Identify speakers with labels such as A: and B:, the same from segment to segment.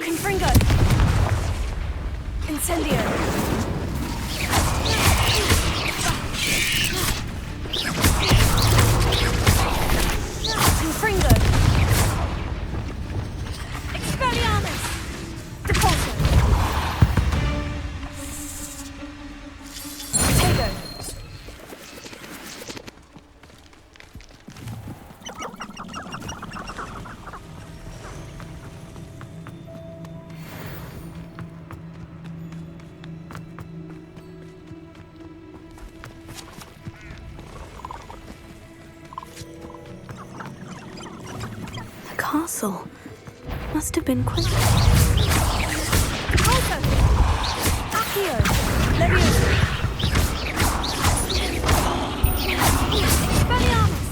A: Confringo! Incendio! Confringo! Expelliarmus! Depulso! Potato!
B: The castle must have been quite...
A: Alto! Accio! Leviosa! Expelliarmus!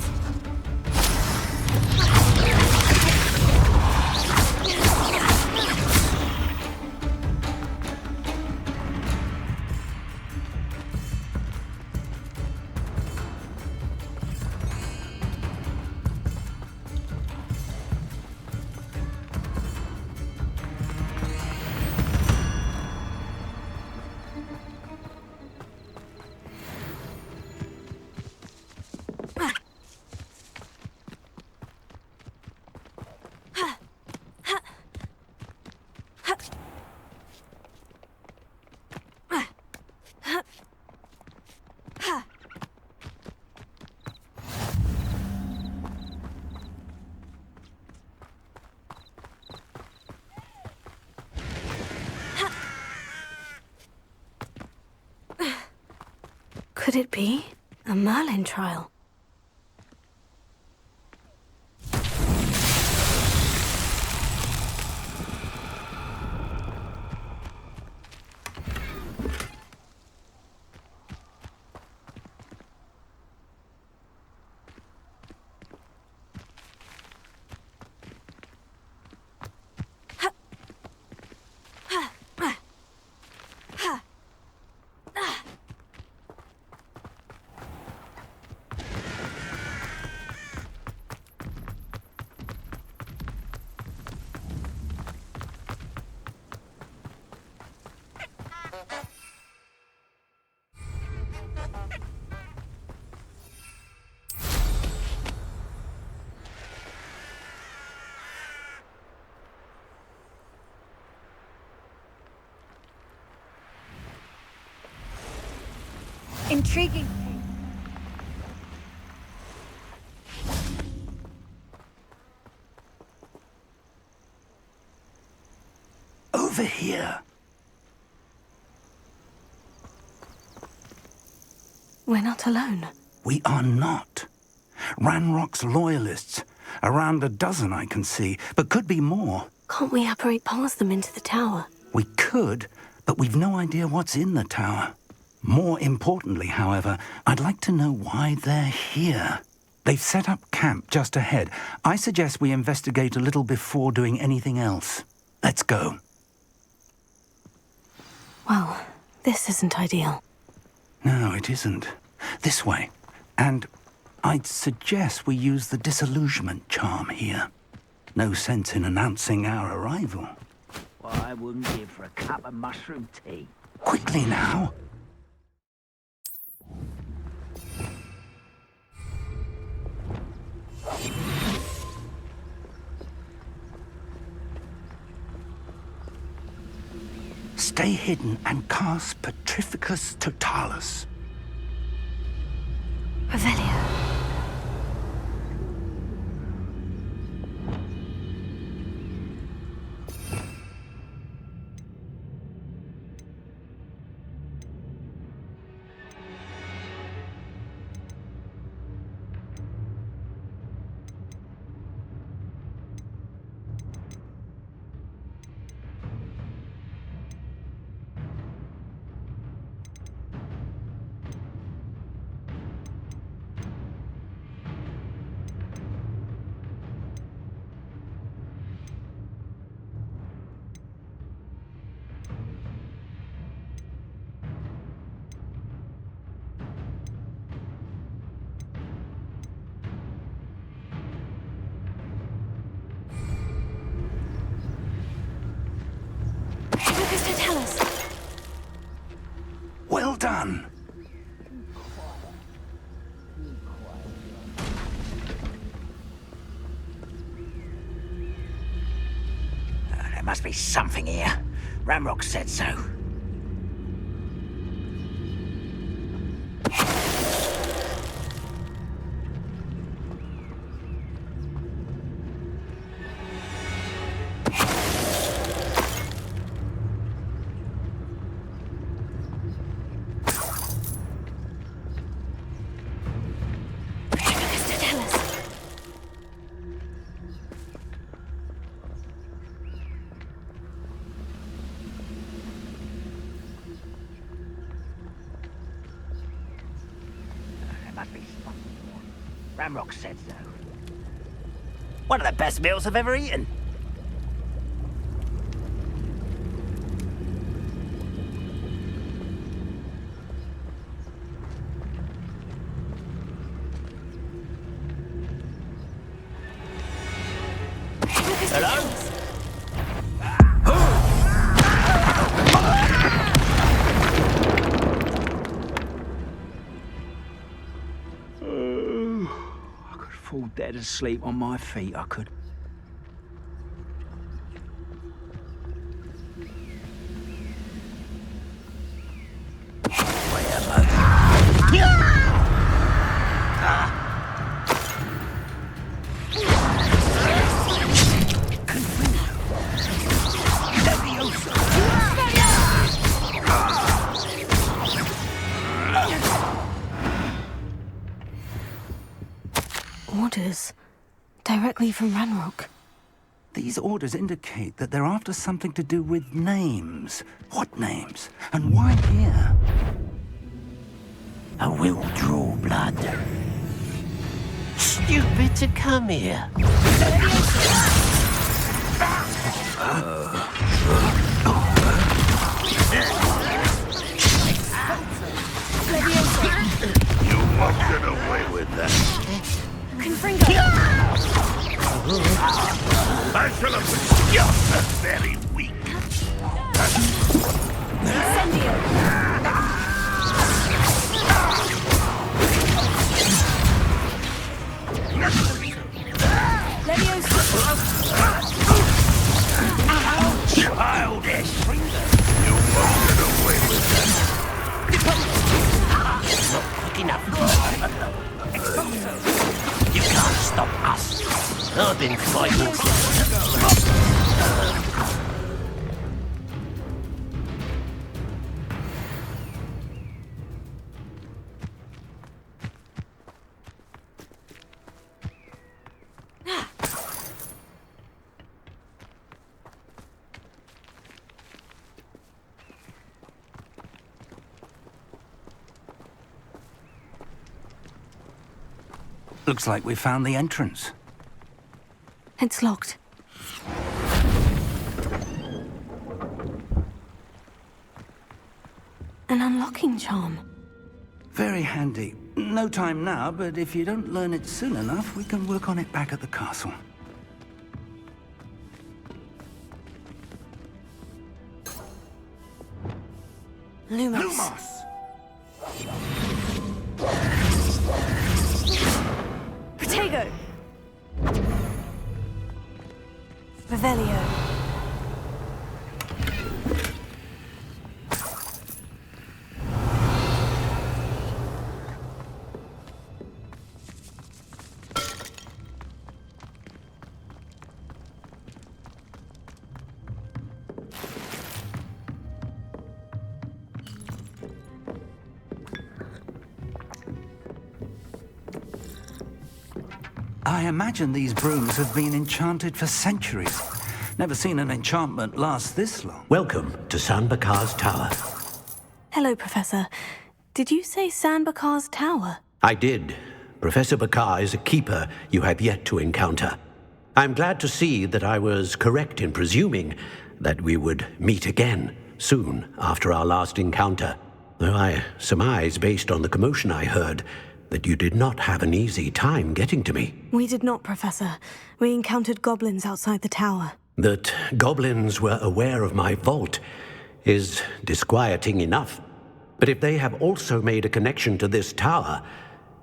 B: Could it be a Merlin trial?
A: Intriguing.
C: Over here.
B: We're not alone.
C: We are not. Ranrock's loyalists. Around a dozen I can see, but could be more.
B: Can't we apparate past them into the tower?
C: We could, but we've no idea what's in the tower. More importantly, however, I'd like to know why they're here. They've set up camp just ahead. I suggest we investigate a little before doing anything else. Let's go.
B: Well, this isn't ideal.
C: No, it isn't. This way. And I'd suggest we use the disillusionment charm here. No sense in announcing our arrival.
D: Well, I wouldn't give for a cup of mushroom tea.
C: Quickly now. Stay hidden and cast Petrificus Totalis.
B: Revelio.
C: done.
D: There must be something here. Ramrock said so.
A: Mr. Tellis.
D: There must be something more. Ramrock said so. One of the best meals I've ever eaten. Hello? I could fall dead asleep on my feet, I could.
B: Orders. Directly from Ranrock.
C: These orders indicate that they're after something to do with names. What names? And why here?
E: I will draw blood. Stupid to come here.
F: You won't get away with that.
A: Confringo.
F: I shall have been just very weak.
A: Incendio. Leviosa.
F: Childish. You won't get away with that.
E: Not quick enough. You can't stop us. I've been fighting.
C: Looks like we found the entrance.
B: It's locked. An unlocking charm.
C: Very handy. No time now, but if you don't learn it soon enough, we can work on it back at the castle.
B: Lumos.
A: Protego.
B: Revelio.
C: I imagine these brooms have been enchanted for centuries. Never seen an enchantment last this long.
E: Welcome to San Bakar's Tower.
B: Hello, Professor. Did you say San Bakar's Tower?
E: I did. Professor Bakar is a keeper you have yet to encounter. I'm glad to see that I was correct in presuming that we would meet again soon after our last encounter, though I surmise, based on the commotion I heard, that you did not have an easy time getting to me.
B: We did not, Professor. We encountered goblins outside the tower.
E: That goblins were aware of my vault is disquieting enough. But if they have also made a connection to this tower,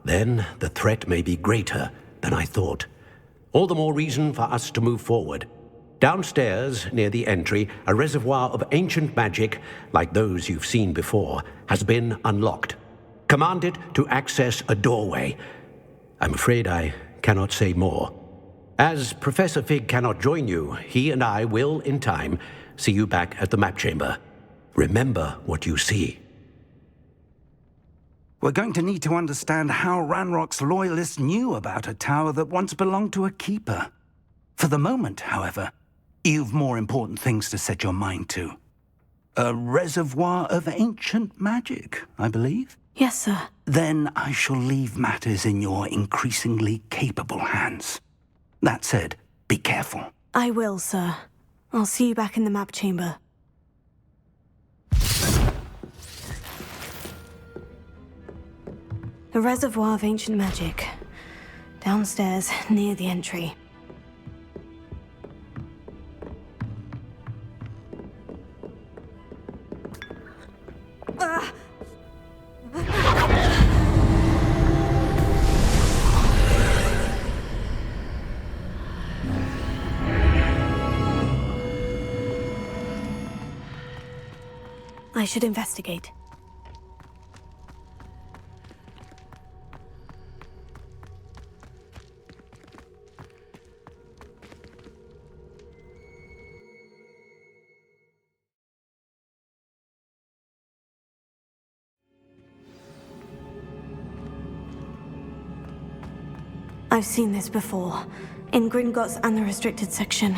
E: then the threat may be greater than I thought. All the more reason for us to move forward. Downstairs, near the entry, a reservoir of ancient magic, like those you've seen before, has been unlocked. Command it to access a doorway. I'm afraid I cannot say more. As Professor Fig cannot join you, he and I will, in time, see you back at the map chamber. Remember what you see.
C: We're going to need to understand how Ranrock's loyalists knew about a tower that once belonged to a keeper. For the moment, however, you've more important things to set your mind to. A reservoir of ancient magic, I believe?
B: Yes, sir.
C: Then I shall leave matters in your increasingly capable hands. That said, be careful.
B: I will, sir. I'll see you back in the map chamber. A reservoir of ancient magic. Downstairs, near the entry. I should investigate. I've seen this before, in Gringotts and the restricted section.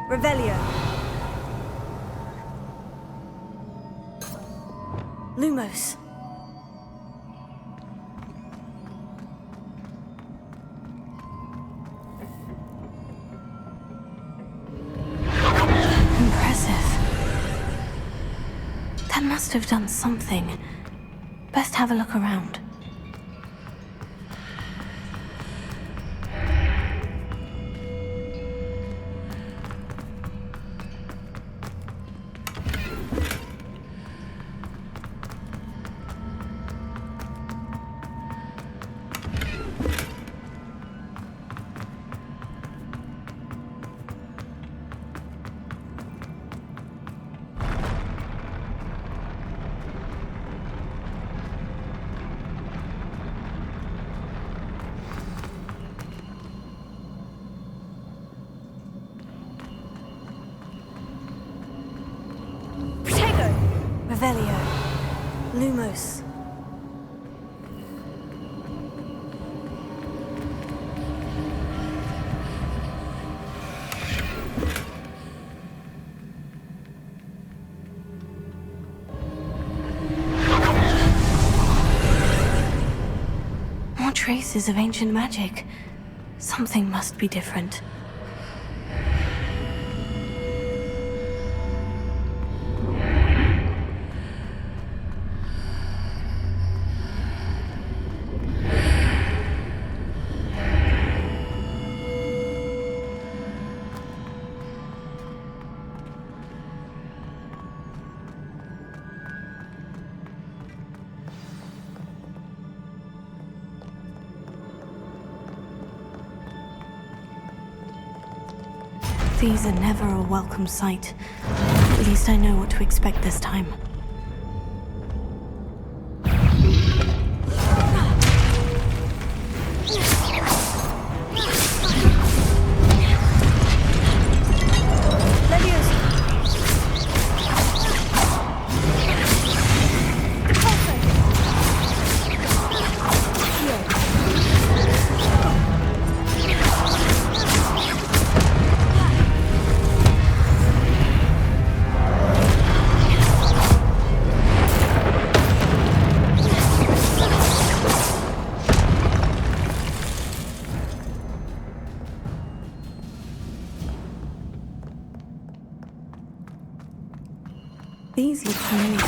A: Revelio.
B: Lumos. Impressive. That must have done something. Best have a look around. Revelio. Lumos. More traces of ancient magic. Something must be different. These are never a welcome sight. At least I know what to expect this time. These look familiar.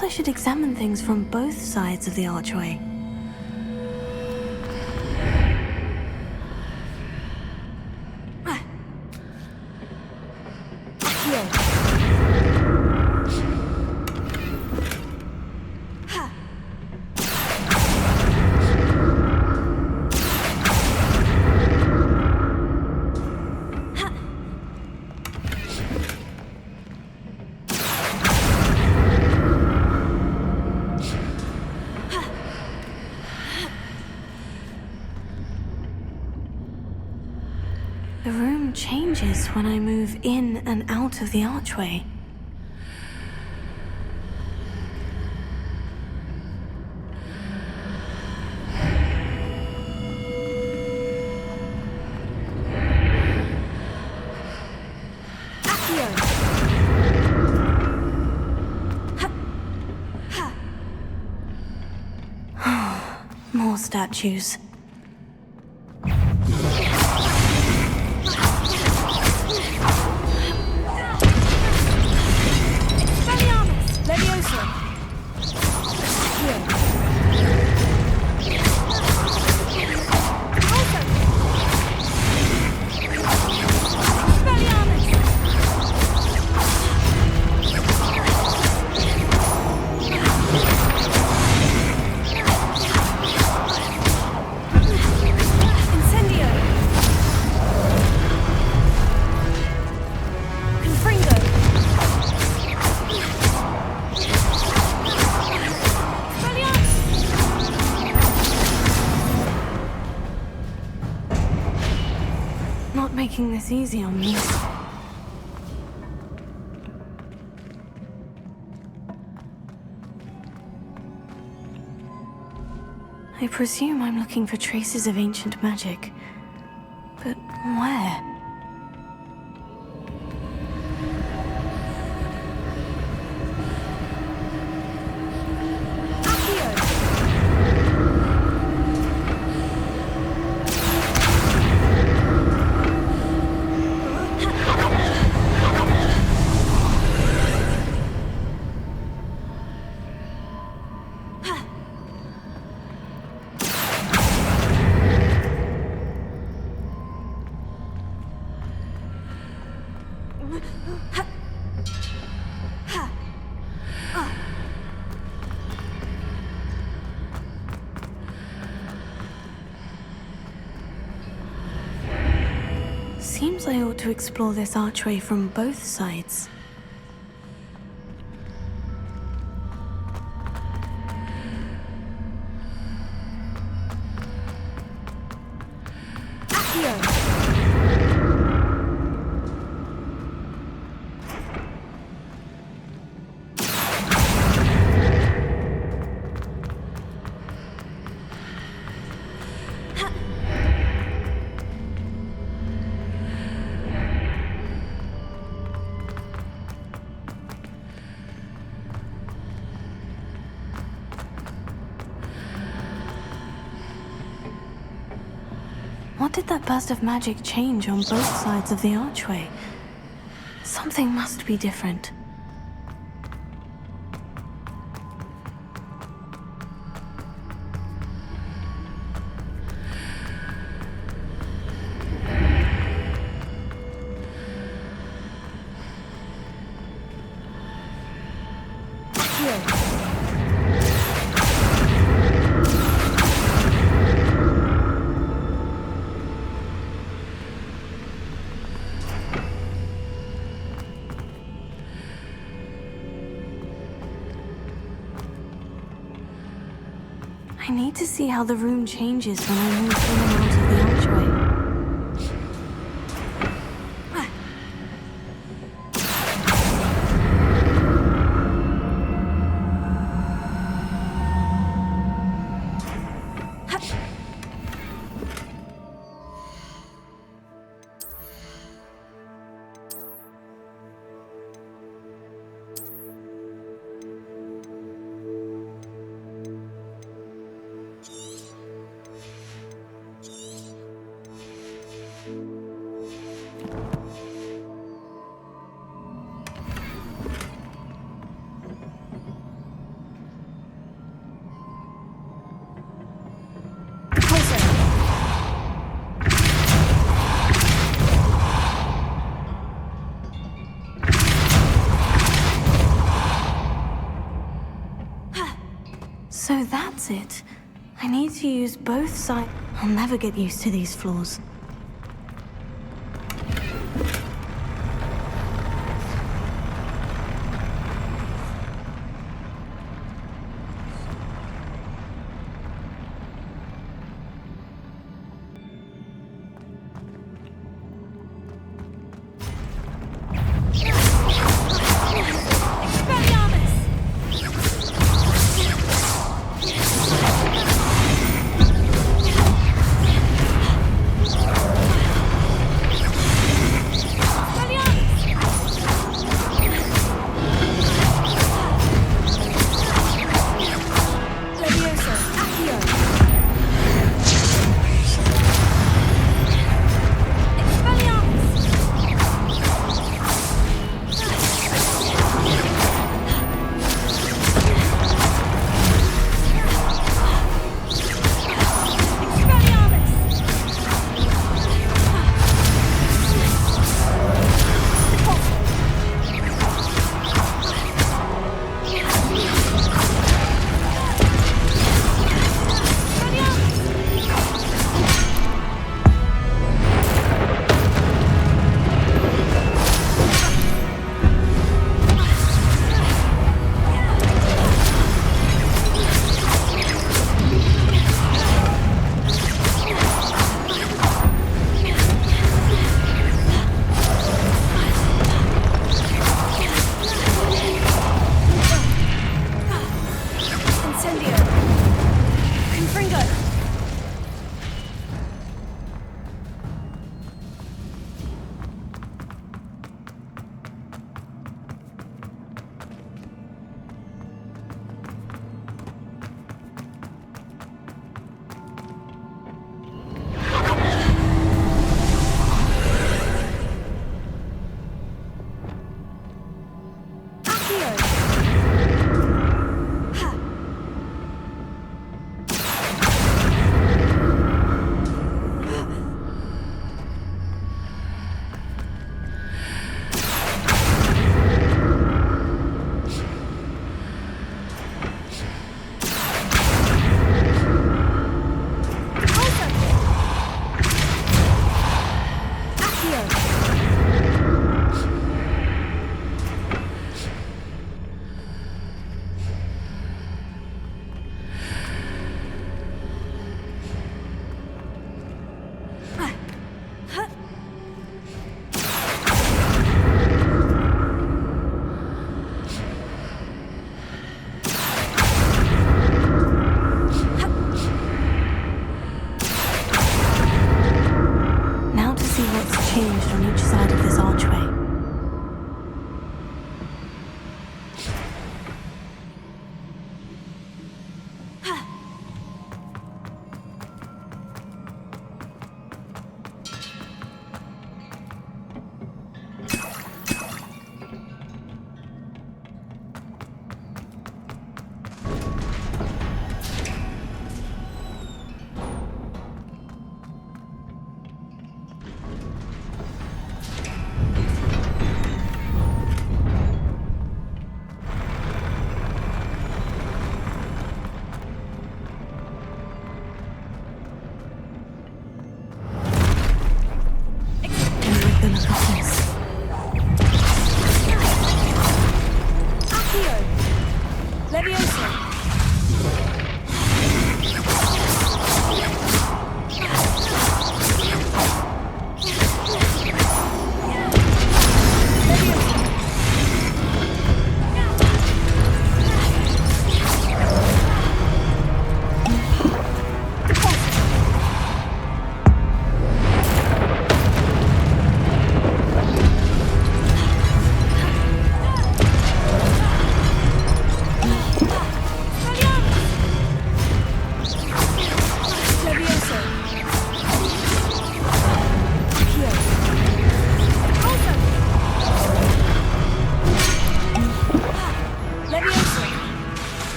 B: Perhaps I should examine things from both sides of the archway. The room changes when I move in and out of the archway. More statues. Not making this easy on me. I presume I'm looking for traces of ancient magic. But where? Seems I ought to explore this archway from both sides. What did that burst of magic change on both sides of the archway? Something must be different. I need to see how the room changes when I move in and out of the archway. So that's it. I need to use both sides. I'll never get used to these floors.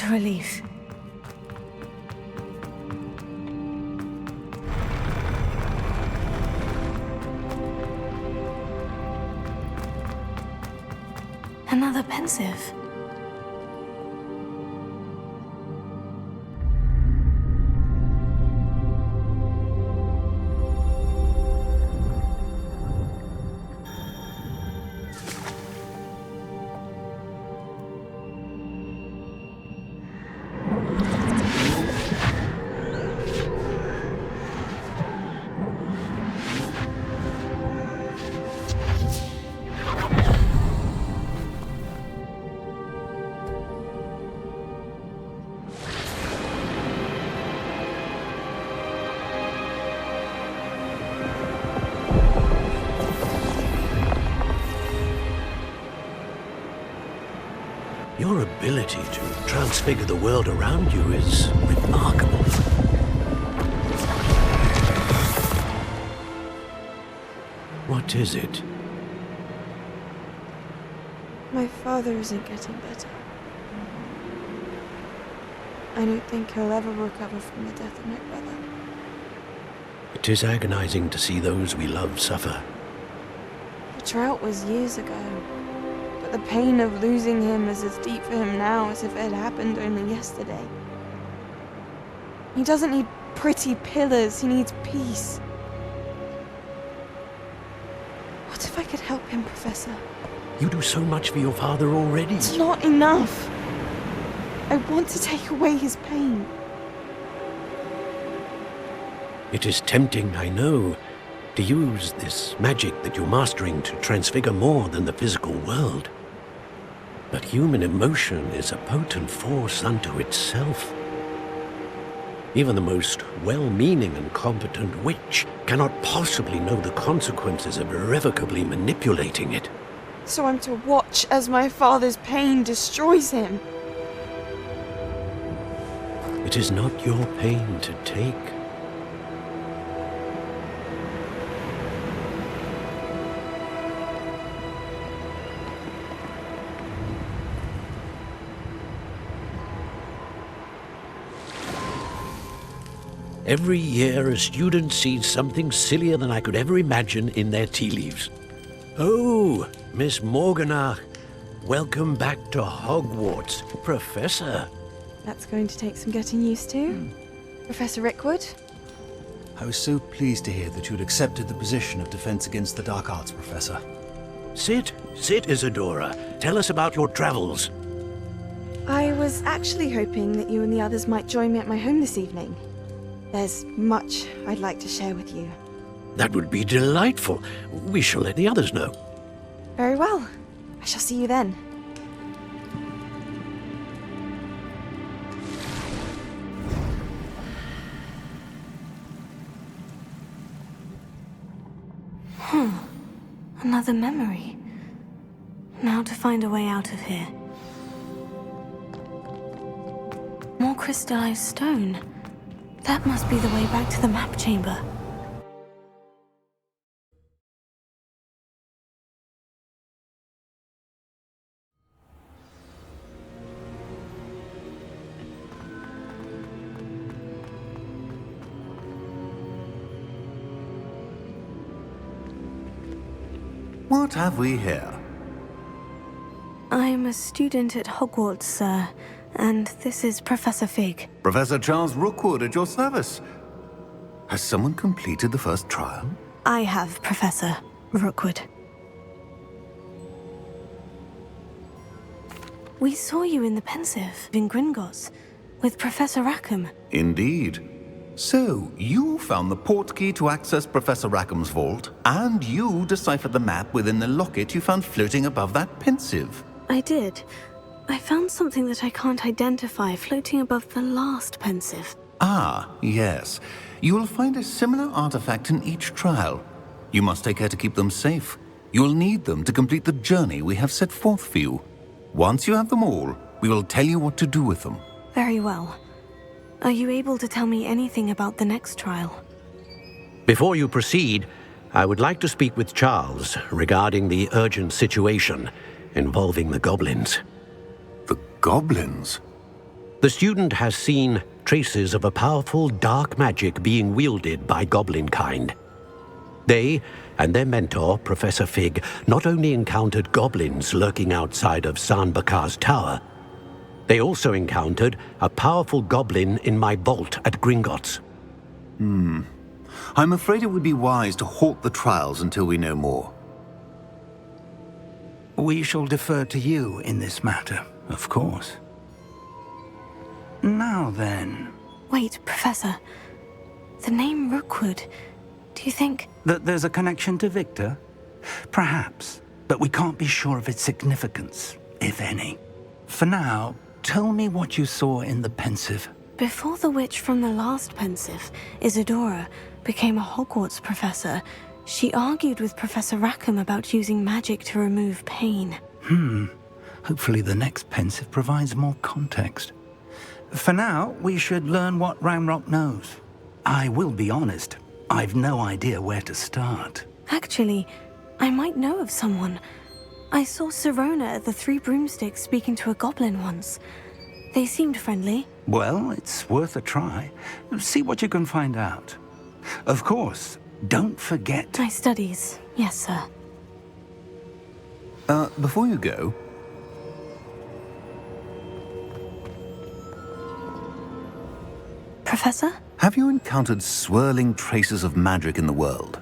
B: a relief. Another pensive.
E: Your ability to transfigure the world around you is remarkable. What is it?
G: My father isn't getting better. I don't think he'll ever recover from the death of my brother.
E: It is agonizing to see those we love suffer.
G: The drought was years ago, but the pain of losing him is as deep for him now as if it had happened only yesterday. He doesn't need pretty pillars, he needs peace. What if I could help him, Professor?
E: You do so much for your father already.
G: It's not enough. I want to take away his pain.
E: It is tempting, I know, to use this magic that you're mastering to transfigure more than the physical world. But human emotion is a potent force unto itself. Even the most well-meaning and competent witch cannot possibly know the consequences of irrevocably manipulating it.
G: So I'm to watch as my father's pain destroys him.
E: It is not your pain to take. Every year, a student sees something sillier than I could ever imagine in their tea leaves. Oh, Miss Morganach, welcome back to Hogwarts, Professor.
G: That's going to take some getting used to. Professor Rickwood?
H: I was so pleased to hear that you'd accepted the position of Defense Against the Dark Arts, Professor.
E: Sit, Isadora. Tell us about your travels.
G: I was actually hoping that you and the others might join me at my home this evening. There's much I'd like to share with you.
E: That would be delightful. We shall let the others know.
G: Very well. I shall see you then.
B: Another memory. Now to find a way out of here. More crystallized stone. That must be the way back to the map chamber.
F: What have we here?
B: I'm a student at Hogwarts, sir, and this is Professor Fig.
F: Professor Charles Rookwood at your service. Has someone completed the first trial?
B: I have, Professor Rookwood. We saw you in the Pensive in Gringotts with Professor Rackham.
F: Indeed. So, you found the portkey to access Professor Rackham's vault, and you deciphered the map within the locket you found floating above that Pensive.
B: I did. I found something that I can't identify floating above the last Pensive.
F: Ah, yes. You will find a similar artifact in each trial. You must take care to keep them safe. You will need them to complete the journey we have set forth for you. Once you have them all, we will tell you what to do with them.
B: Very well. Are you able to tell me anything about the next trial?
E: Before you proceed, I would like to speak with Charles regarding the urgent situation involving the goblins.
F: The goblins?
E: The student has seen traces of a powerful dark magic being wielded by goblin kind. They and their mentor, Professor Fig, not only encountered goblins lurking outside of San Bakar's tower, they also encountered a powerful goblin in my vault at Gringotts.
F: I'm afraid it would be wise to halt the trials until we know more.
C: We shall defer to you in this matter, of course. Now then,
B: Wait, Professor. The name Rookwood. Do you think...
C: that there's a connection to Victor? Perhaps, but we can't be sure of its significance, if any. For now, tell me what you saw in the pensive.
B: Before the witch from the last pensive, Isadora, became a Hogwarts professor, she argued with Professor Rackham about using magic to remove pain.
C: Hopefully the next pensive provides more context. For now, we should learn what Ramrock knows. I will be honest, I've no idea where to start.
B: Actually, I might know of someone. I saw Sirona at the Three Broomsticks speaking to a goblin once. They seemed friendly.
C: Well, it's worth a try. See what you can find out. Of course, don't forget...
B: My studies, yes, sir.
F: Before you go,
B: Professor?
F: have you encountered swirling traces of magic in the world?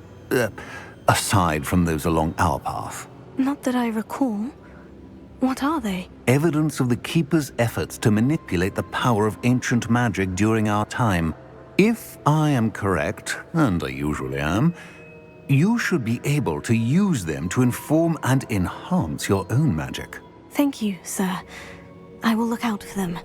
F: Aside from those along our path.
B: Not that I recall. What are they?
F: Evidence of the Keeper's efforts to manipulate the power of ancient magic during our time. If I am correct, and I usually am, you should be able to use them to inform and enhance your own magic.
B: Thank you, sir. I will look out for them.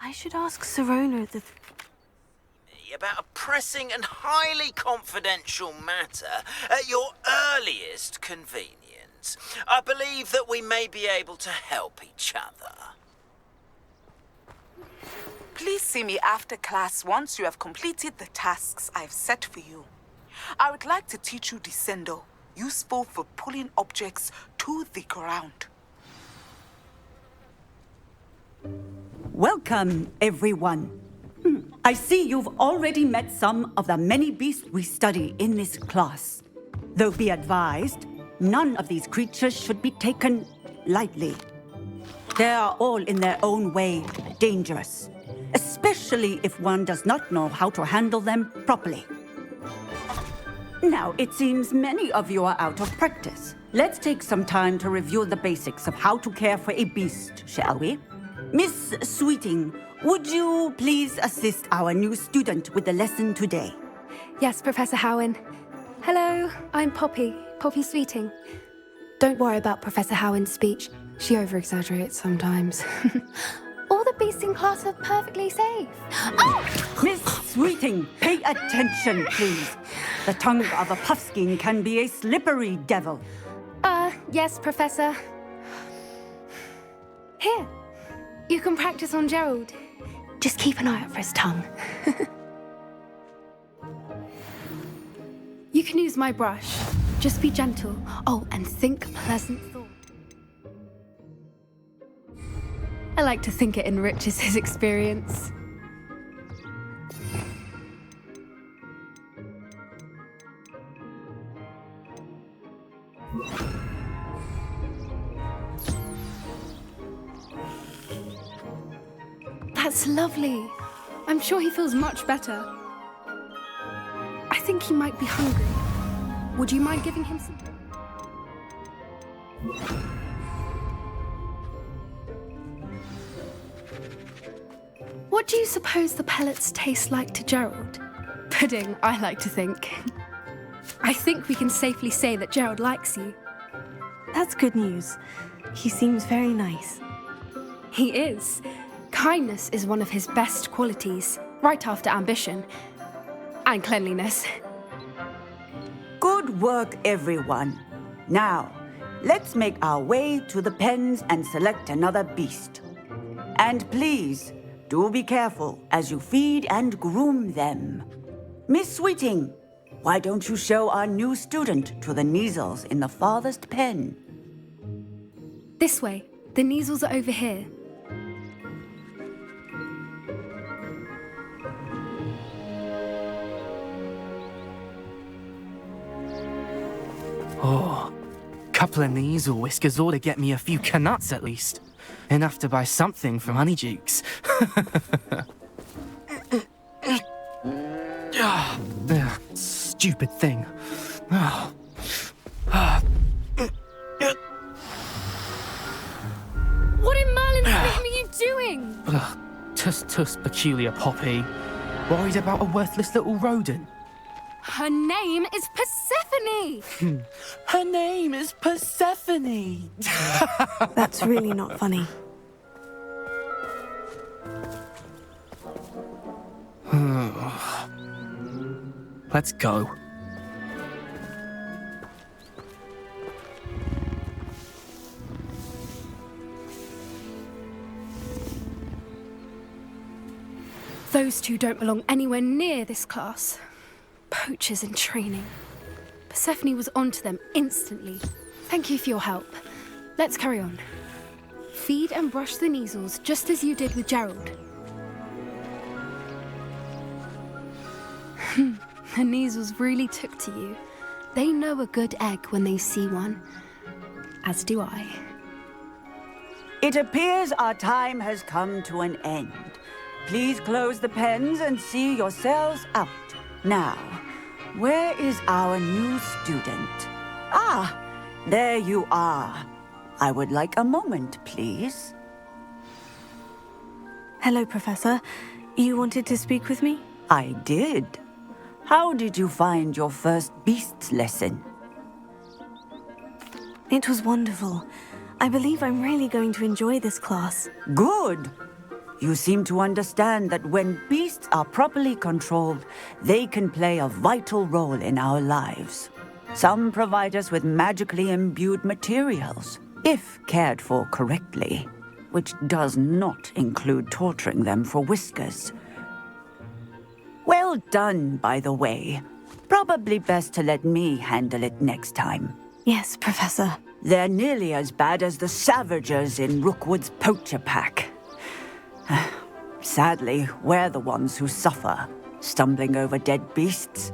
B: I should ask Sirona
I: About a pressing and highly confidential matter at your earliest convenience. I believe that we may be able to help each other.
J: Please see me after class once you have completed the tasks I've set for you. I would like to teach you Descendo, useful for pulling objects to the ground.
K: Welcome, everyone. I see you've already met some of the many beasts we study in this class. Though be advised, none of these creatures should be taken lightly. They are all in their own way dangerous, especially if one does not know how to handle them properly. Now, it seems many of you are out of practice. Let's take some time to review the basics of how to care for a beast, shall we? Miss Sweeting, would you please assist our new student with the lesson today?
L: Yes, Professor Howen. Hello, I'm Poppy Sweeting. Don't worry about Professor Howen's speech. She over-exaggerates sometimes. All the beasts in class are perfectly safe. Oh!
K: Miss Sweeting, pay attention, please. The tongue of a puffskein can be a slippery devil.
L: Yes, Professor. Here, you can practice on Gerald. Just keep an eye out for his tongue. You can use my brush. Just be gentle. Oh, and think pleasant thoughts. I like to think it enriches his experience. That's lovely. I'm sure he feels much better. I think he might be hungry. Would you mind giving him some? What do you suppose the pellets taste like to Gerald? Pudding, I like to think. I think we can safely say that Gerald likes you.
B: That's good news. He seems very nice.
L: He is. Kindness is one of his best qualities, right after ambition. And cleanliness.
K: Good work, everyone. Now, let's make our way to the pens and select another beast. And please, do be careful as you feed and groom them. Miss Sweeting, why don't you show our new student to the Kneazles in the farthest pen?
L: This way. The Kneazles are over here.
M: Oh, couple of Kneazle whiskers ought to get me a few canuts at least. Enough to buy something from Honeydukes. Stupid thing.
L: What in Merlin's name are you doing?
M: Tuss, peculiar Poppy. Worried about a worthless little rodent.
L: Her name is Persephone!
M: Her name is Persephone!
B: That's really not funny.
M: Let's go.
L: Those two don't belong anywhere near this class. Poachers in training. Persephone was onto them instantly. Thank you for your help. Let's carry on. Feed and brush the Kneazles just as you did with Gerald. The Kneazles really took to you. They know a good egg when they see one. As do I.
K: It appears our time has come to an end. Please close the pens and see yourselves out. Now, where is our new student? Ah, there you are. I would like a moment, please.
B: Hello, Professor. You wanted to speak with me?
K: I did. How did you find your first beasts lesson?
B: It was wonderful. I believe I'm really going to enjoy this class.
K: Good. You seem to understand that when beasts are properly controlled, they can play a vital role in our lives. Some provide us with magically imbued materials, if cared for correctly, which does not include torturing them for whiskers. Well done, by the way. Probably best to let me handle it next time.
B: Yes, Professor.
K: They're nearly as bad as the Savagers in Rookwood's poacher pack. Sadly, we're the ones who suffer, stumbling over dead beasts.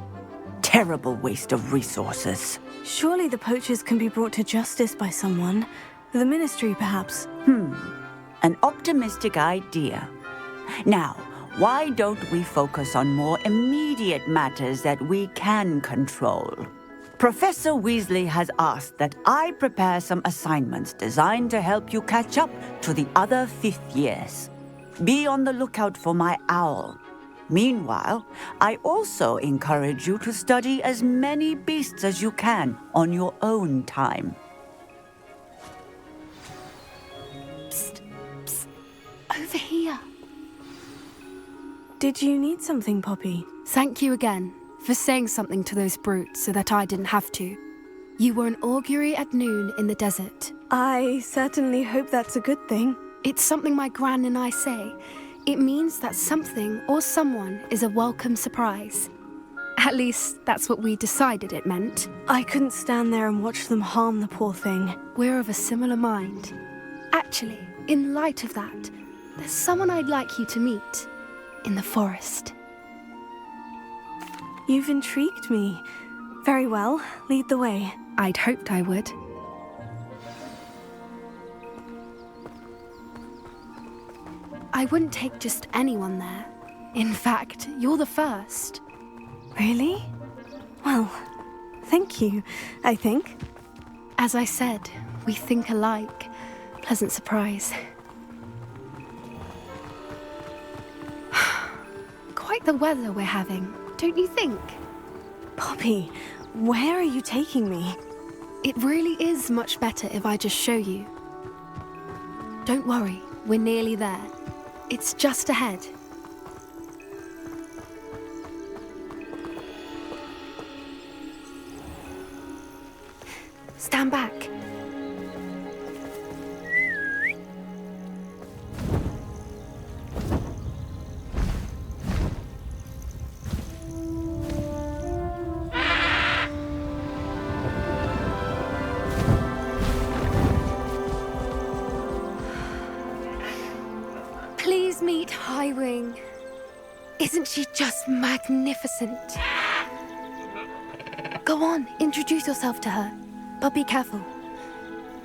K: Terrible waste of resources.
B: Surely the poachers can be brought to justice by someone. The Ministry, perhaps.
K: An optimistic idea. Now, why don't we focus on more immediate matters that we can control? Professor Weasley has asked that I prepare some assignments designed to help you catch up to the other 5th years. Be on the lookout for my owl. Meanwhile, I also encourage you to study as many beasts as you can on your own time.
L: Psst, psst. Over here.
B: Did you need something, Poppy?
L: Thank you again for saying something to those brutes so that I didn't have to. You were an augury at noon in the desert.
B: I certainly hope that's a good thing.
L: It's something my gran and I say. It means that something or someone is a welcome surprise. At least, that's what we decided it meant.
B: I couldn't stand there and watch them harm the poor thing.
L: We're of a similar mind. Actually, in light of that, there's someone I'd like you to meet in the forest.
B: You've intrigued me. Very well, lead the way.
L: I'd hoped I would. I wouldn't take just anyone there. In fact, you're the first.
B: Really? Well, thank you, I think.
L: As I said, we think alike. Pleasant surprise. Quite the weather we're having, don't you think?
B: Poppy, where are you taking me?
L: It really is much better if I just show you. Don't worry, we're nearly there. It's just ahead. Stand back. Please meet Highwing. Isn't she just magnificent? Go on, introduce yourself to her. But be careful.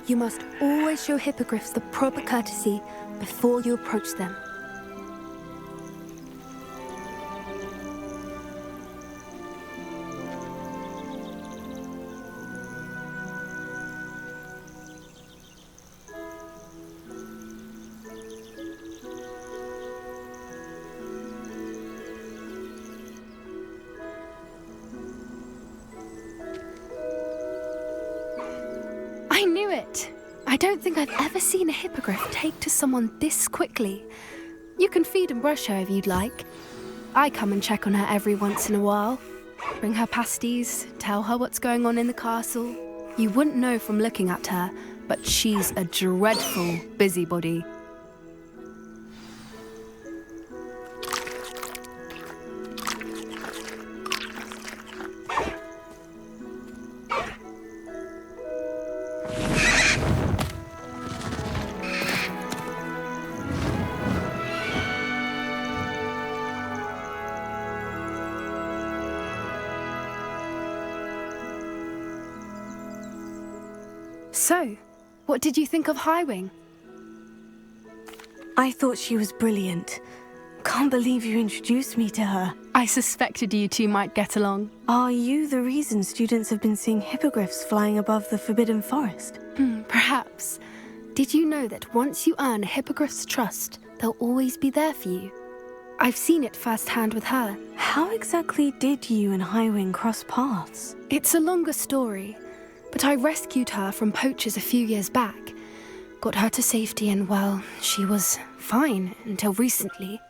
L: You must always show hippogriffs the proper courtesy before you approach them. I knew it! I don't think I've ever seen a hippogriff take to someone this quickly. You can feed and brush her if you'd like. I come and check on her every once in a while. Bring her pasties, tell her what's going on in the castle. You wouldn't know from looking at her, but she's a dreadful busybody. So, what did you think of Highwing?
B: I thought she was brilliant. Can't believe you introduced me to her.
L: I suspected you two might get along.
B: Are you the reason students have been seeing hippogriffs flying above the Forbidden Forest?
L: Perhaps. Did you know that once you earn a hippogriff's trust, they'll always be there for you? I've seen it firsthand with her.
B: How exactly did you and Highwing cross paths?
L: It's a longer story, but I rescued her from poachers a few years back. got her to safety and, well, she was fine until recently.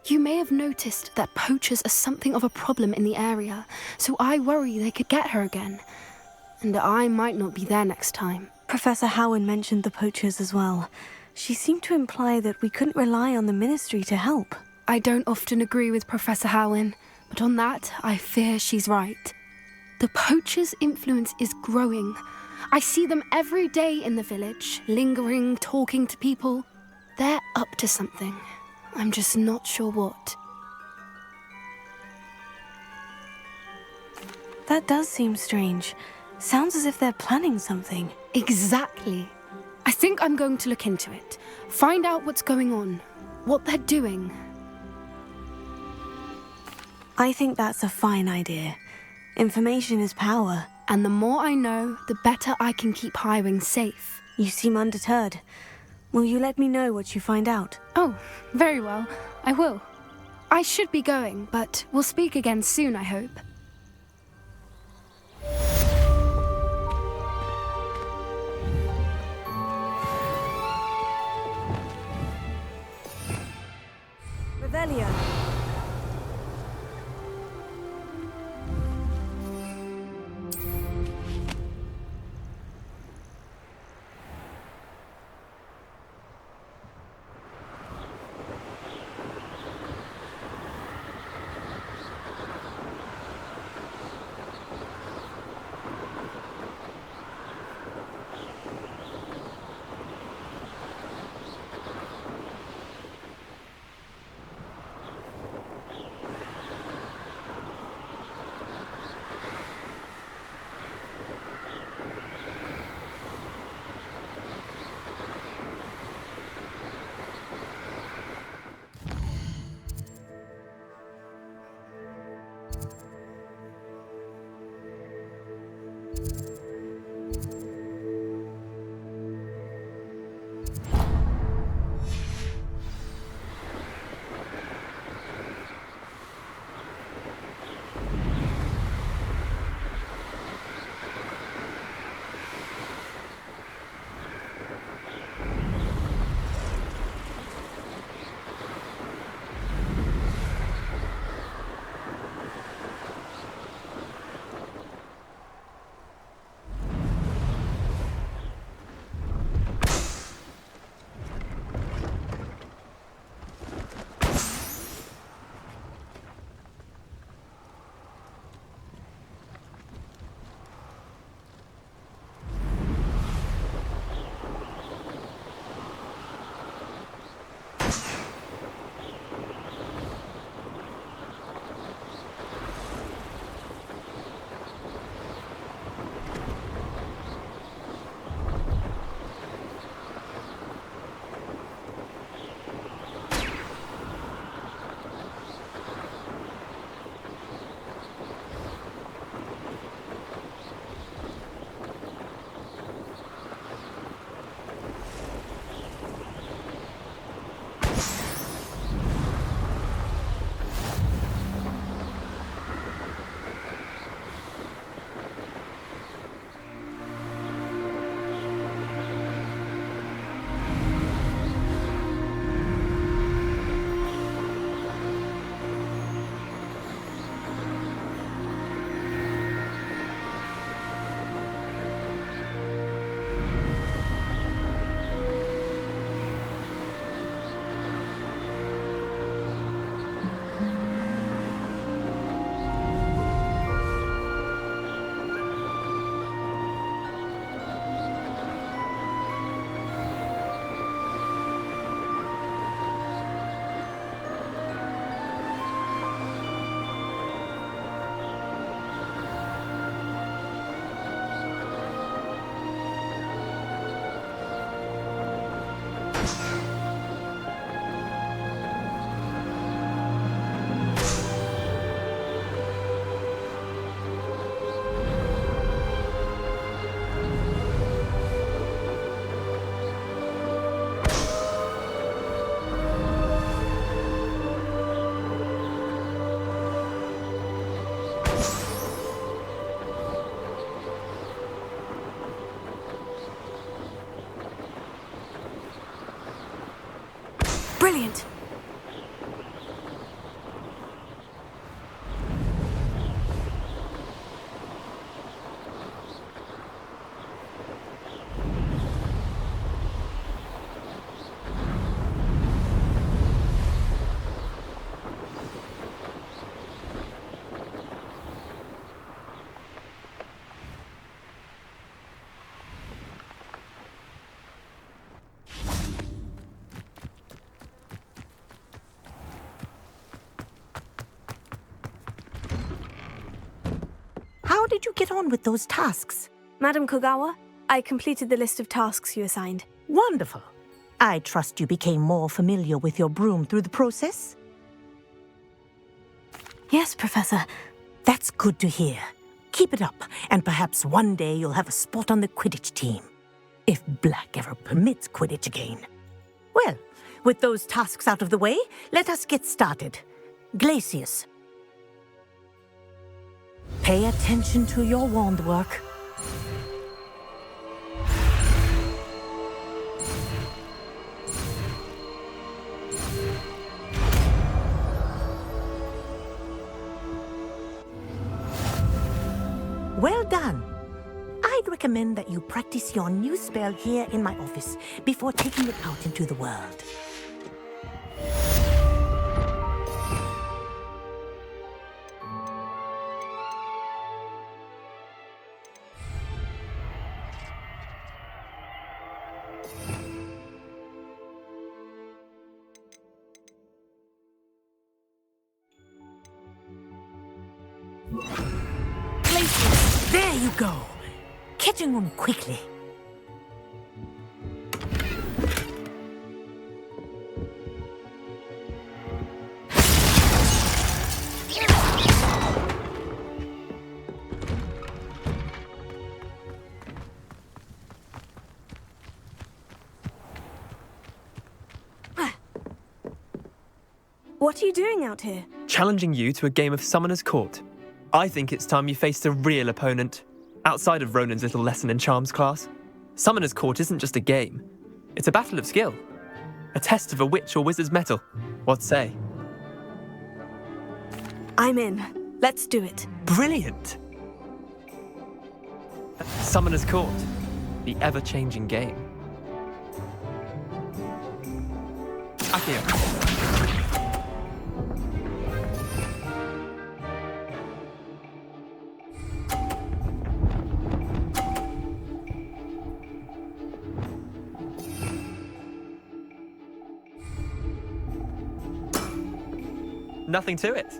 L: You may have noticed that poachers are something of a problem in the area, so I worry they could get her again. And I might not be there next time.
B: Professor Howin mentioned the poachers as well. She seemed to imply that we couldn't rely on the Ministry to help.
L: I don't often agree with Professor Howin, but on that, I fear she's right. The poachers' influence is growing. I see them every day in the village, lingering, talking to people. They're up to something. I'm just not sure what.
B: That does seem strange. Sounds as if they're planning something.
L: Exactly. I think I'm going to look into it. Find out what's going on, what they're doing.
B: I think that's a fine idea. Information is power.
L: And the more I know, the better I can keep Highwing safe.
B: You seem undeterred. Will you let me know what you find out?
L: Oh, very well. I will. I should be going, but we'll speak again soon, I hope.
A: Revelio.
B: Brilliant.
N: How did you get on with those tasks?
B: Madam Kogawa, I completed the list of tasks you assigned.
N: Wonderful. I trust you became more familiar with your broom through the process?
B: Yes, Professor.
N: That's good to hear. Keep it up, and perhaps one day you'll have a spot on the Quidditch team. If Black ever permits Quidditch again. Well, with those tasks out of the way, let us get started. Glacius. Pay attention to your wand work. Well done. I'd recommend that you practice your new spell here in my office before taking it out into the world. There you go. Catching on quickly.
B: What are you doing out here?
O: Challenging you to a game of Summoner's Court. I think it's time you faced a real opponent, outside of Ronan's little lesson in charms class. Summoner's Court isn't just a game. It's a battle of skill. A test of a witch or wizard's mettle. What say?
B: I'm in. Let's do it.
O: Brilliant! Summoner's Court. The ever-changing game. Akio. Nothing to it.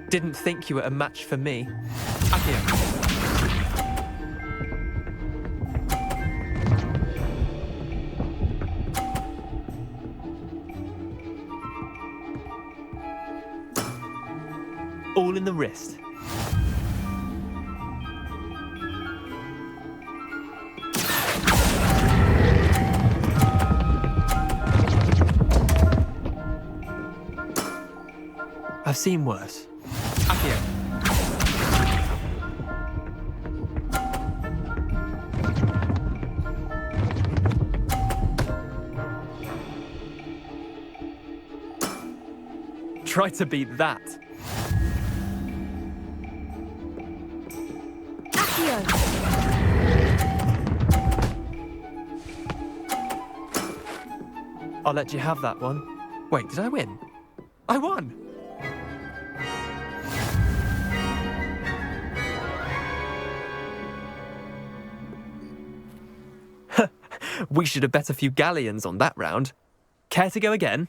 O: Didn't think you were a match for me. Akio. All in the wrist. I've seen worse. Akio. Try to beat that.
B: Akio.
O: I'll let you have that one. Wait, did I win? I won! We should have bet a few galleons on that round. Care to go again?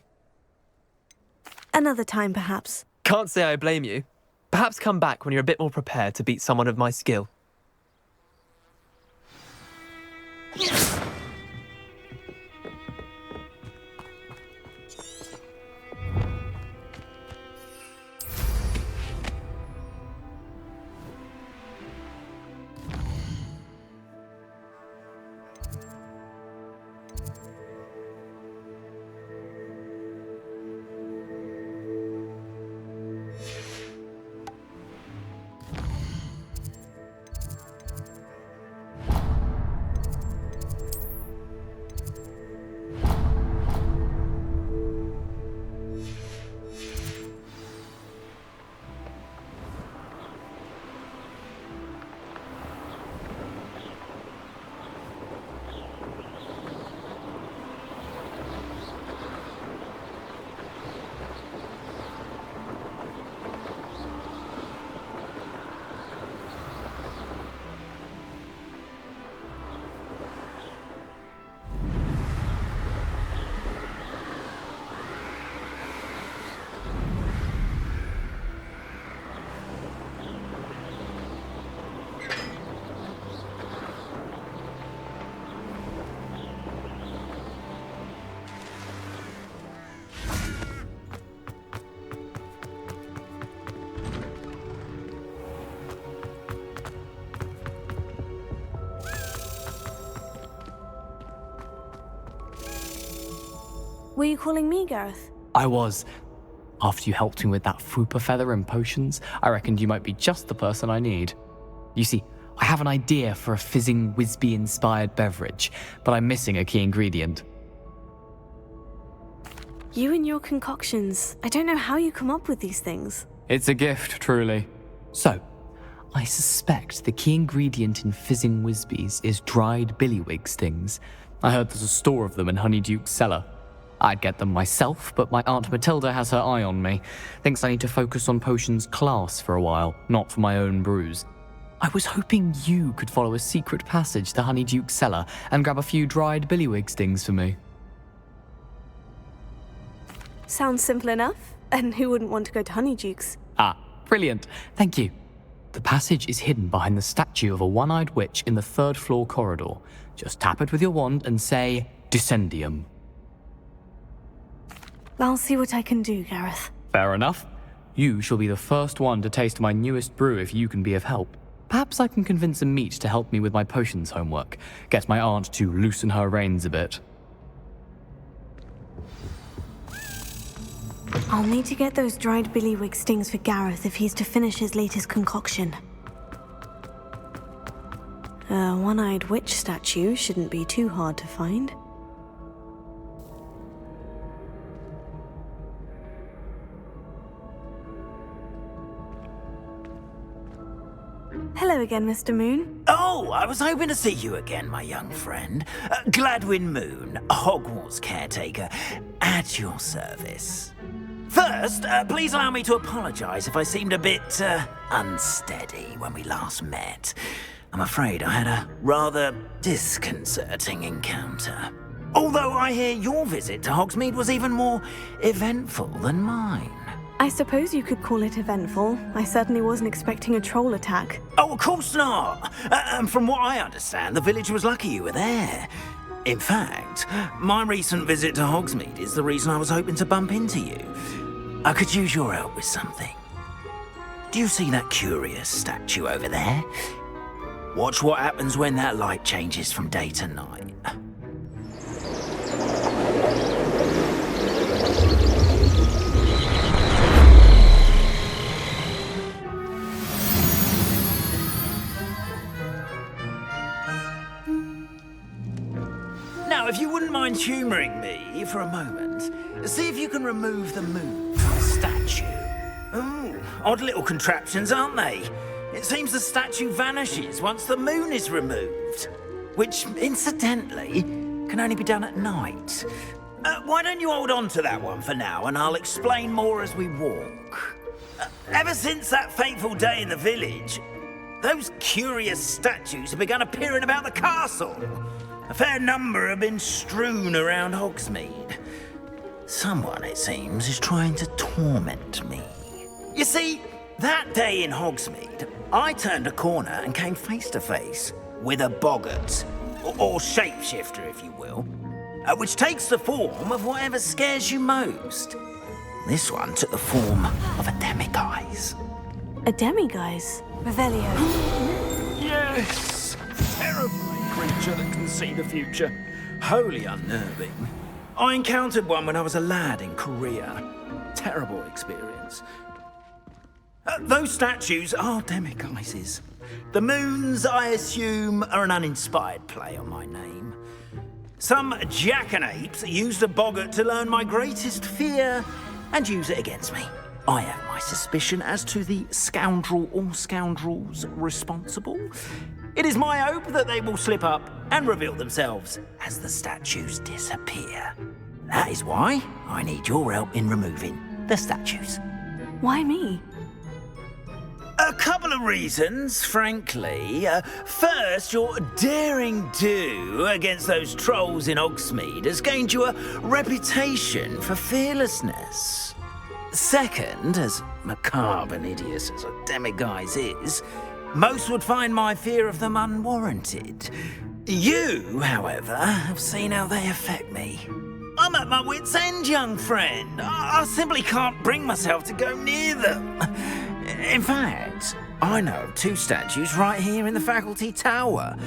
B: Another time, perhaps.
O: Can't say I blame you. Perhaps come back when you're a bit more prepared to beat someone of my skill.
B: Were you calling me, Gareth?
M: I was. After you helped me with that fupa feather and potions, I reckoned you might be just the person I need. You see, I have an idea for a fizzing Whizbee-inspired beverage, but I'm missing a key ingredient.
B: You and your concoctions. I don't know how you come up with these things.
M: It's a gift, truly. So, I suspect the key ingredient in fizzing Whizbees is dried billywig stings. I heard there's a store of them in Honeyduke's cellar. I'd get them myself, but my Aunt Matilda has her eye on me. Thinks I need to focus on potions class for a while, not for my own brews. I was hoping you could follow a secret passage to Honeyduke's cellar and grab a few dried billywig stings for me.
B: Sounds simple enough. And who wouldn't want to go to Honeyduke's?
M: Ah, brilliant. Thank you. The passage is hidden behind the statue of a one-eyed witch in the third-floor corridor. Just tap it with your wand and say, Descendium.
B: I'll see what I can do, Gareth.
M: Fair enough. You shall be the first one to taste my newest brew if you can be of help. Perhaps I can convince a meat to help me with my potions homework. Get my aunt to loosen her reins a bit.
B: I'll need to get those dried billywig stings for Gareth if he's to finish his latest concoction. A one-eyed witch statue shouldn't be too hard to find. Hello again, Mr. Moon.
I: Oh, I was hoping to see you again, my young friend. Gladwin Moon, Hogwarts caretaker, at your service. First, please allow me to apologise if I seemed a bit unsteady when we last met. I'm afraid I had a rather disconcerting encounter. Although I hear your visit to Hogsmeade was even more eventful than mine.
B: I suppose you could call it eventful. I certainly wasn't expecting a troll attack.
I: Oh, of course not. And from what I understand, the village was lucky you were there. In fact, my recent visit to Hogsmeade is the reason I was hoping to bump into you. I could use your help with something. Do you see that curious statue over there? Watch what happens when that light changes from day to night. Now, if you wouldn't mind humouring me for a moment, see if you can remove the moon from the statue. Ooh, odd little contraptions, aren't they? It seems the statue vanishes once the moon is removed, which, incidentally, can only be done at night. Why don't you hold on to that one for now, and I'll explain more as we walk. Ever since that fateful day in the village, those curious statues have begun appearing about the castle. A fair number have been strewn around Hogsmeade. Someone, it seems, is trying to torment me. You see, that day in Hogsmeade, I turned a corner and came face to face with a boggart, or shapeshifter, if you will, which takes the form of whatever scares you most. This one took the form of a demiguise.
B: A demiguise? Revelio.
I: Yes! Terrifying creature that can see the future. Wholly unnerving. I encountered one when I was a lad in Korea. Terrible experience. Those statues are demiguises. The moons, I assume, are an uninspired play on my name. Some jackanapes used a boggart to learn my greatest fear and use it against me. I have my suspicion as to the scoundrel or scoundrels responsible. It is my hope that they will slip up and reveal themselves as the statues disappear. That is why I need your help in removing the statues.
B: Why me?
I: A couple of reasons, frankly. First, your daring do against those trolls in Hogsmeade has gained you a reputation for fearlessness. Second, as macabre and hideous as a demiguise is, most would find my fear of them unwarranted. You, however, have seen how they affect me. I'm at my wit's end, young friend. I simply can't bring myself to go near them. In fact, I know of two statues right here in the faculty tower.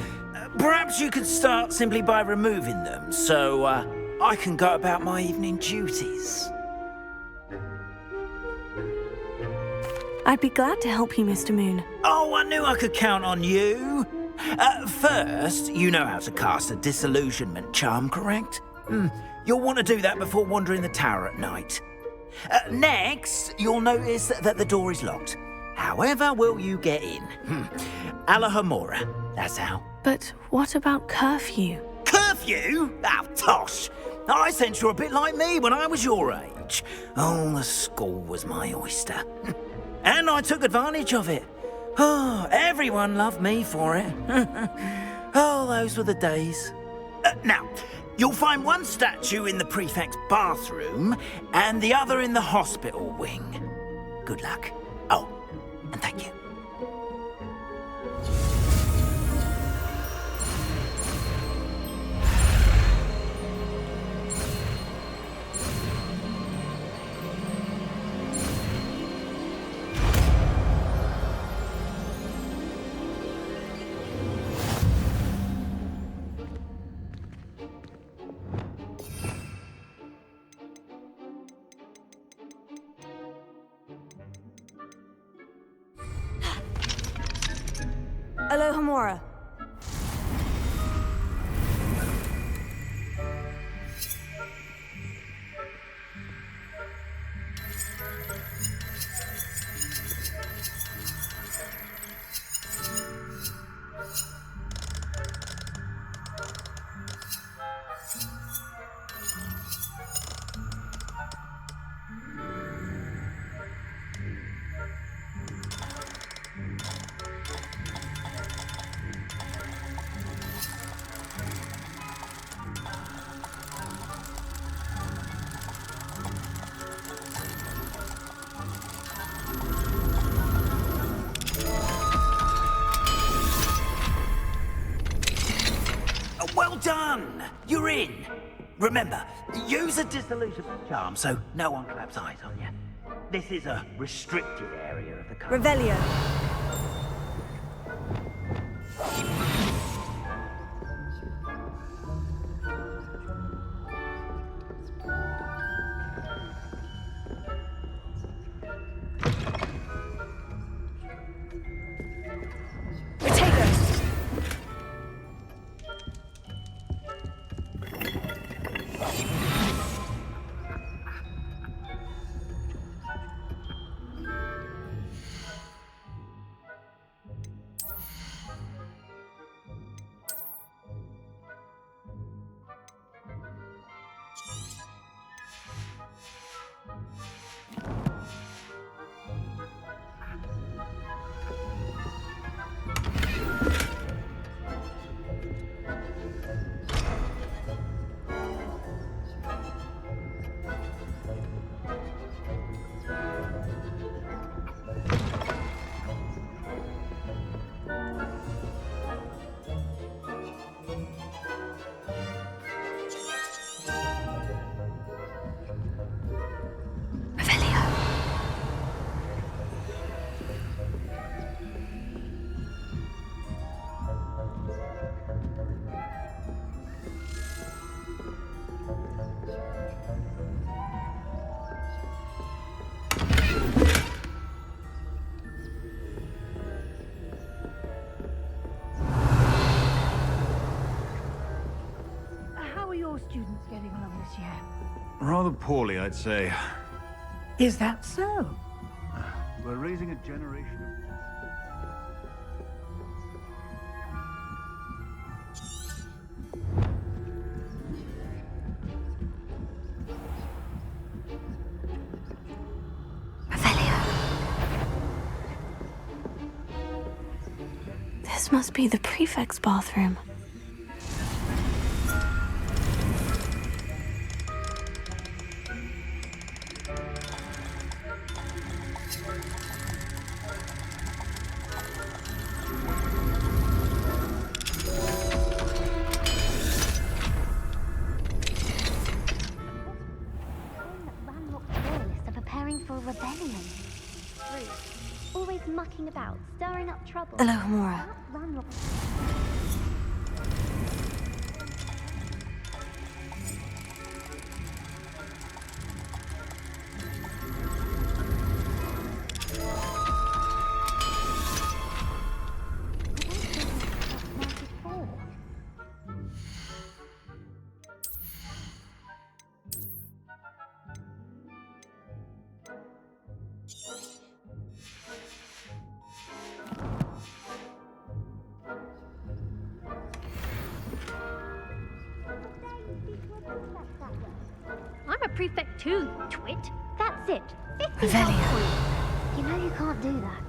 I: Perhaps you could start simply by removing them, so I can go about my evening duties.
B: I'd be glad to help you, Mr. Moon.
I: Oh, I knew I could count on you. First, you know how to cast a disillusionment charm, correct? You'll want to do that before wandering the tower at night. Next, you'll notice that the door is locked. However will you get in? Alahomora, that's how.
B: But what about curfew?
I: Curfew? Oh, tosh. I sense you're a bit like me when I was your age. Oh, the school was my oyster. And I took advantage of it. Oh, everyone loved me for it. Oh, those were the days. Now, you'll find one statue in the prefect's bathroom and the other in the hospital wing. Good luck. Oh, and thank you.
A: Alohomora.
I: Well done! You're in. Remember, use a disillusionment charm so no one claps eyes on you. This is a restricted area of the castle.
A: Revelio.
P: Students getting along this year?
Q: Rather poorly, I'd say.
P: Is that so?
Q: We're raising a generation
B: This must be the prefect's bathroom.
R: Mucking about, stirring up trouble.
B: Alohomora.
R: prefect too, you twit. That's it. 50
B: Revelio.
R: health points. You know you can't do that.